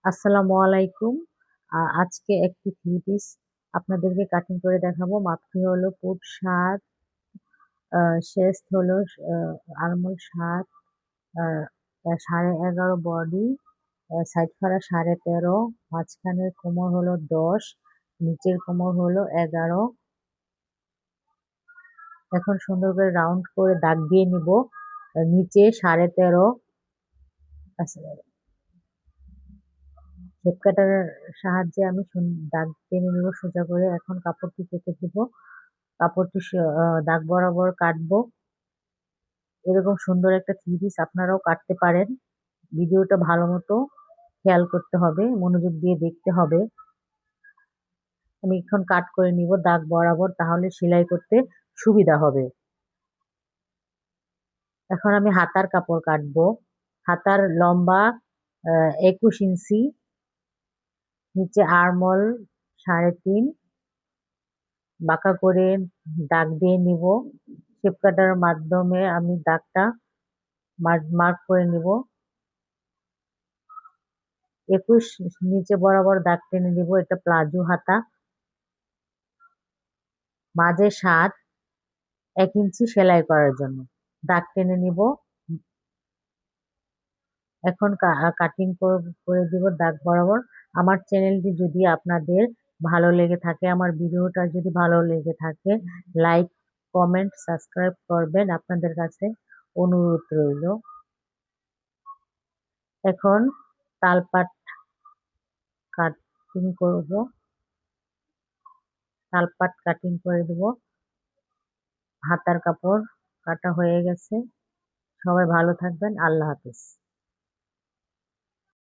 আসসালামু আলাইকুম। আজকে একটি থ্রি পিস আপনাদেরকে কাটিং করে দেখাবো। মাপটি হলো পুট ৭, শেস্ট হলো আরমোল ৭, আ ১১.৫ বডি, সাইড ফাড়া ১৩.৫, মাঝখানের কোমর হলো ১০, নিচের কোমর হলো ১১। এখন সুন্দর করে রাউন্ড করে দাগ দিয়ে নিব। নিচে ১৩.৫ শেপ কাটারের সাহায্যে আমি দাগ টেনে নিব সোজা করে। এখন কাপড়টি কেটে দিব। কাপড়টি দাগ বরাবর কাটবো। এরকম সুন্দর একটা থ্রি পিস আপনারাও কাটতে পারেন। ভিডিওটা ভালো মতো খেয়াল করতে হবে, মনোযোগ দিয়ে দেখতে হবে। আমি এখন কাট করে নিব দাগ বরাবর, তাহলে সেলাই করতে সুবিধা হবে। এখন আমি হাতার কাপড় কাটবো। হাতার লম্বা ২১ ইঞ্চি, নিচে আরমল ৩.৫, বাঁকা করে দাগ দিয়ে নিব। শেপ কাটার মাধ্যমে আমি দাগটা মার্ক করে নিব। ২১ নিচে বরাবর দাগ টেনে নিব। এটা প্লাজো হাতা। মাঝে ৭, ১ ইঞ্চি সেলাই করার জন্য দাগ টেনে নিব। এখন কাটিং করে দিব দাগ বরাবর। আমার চ্যানেলটি যদি আপনাদের ভালো লেগে থাকে, আমার ভিডিওটা যদি ভালো লেগে থাকে, লাইক, কমেন্ট, সাবস্ক্রাইব করবেন, আপনাদের কাছে অনুরোধ রইল। এখন তালপাট কাটিং করব। তালপাট কাটিং করে দেব। হাতার কাপড় কাটা হয়ে গেছে। সবাই ভালো থাকবেন। আল্লাহ হাফেজ।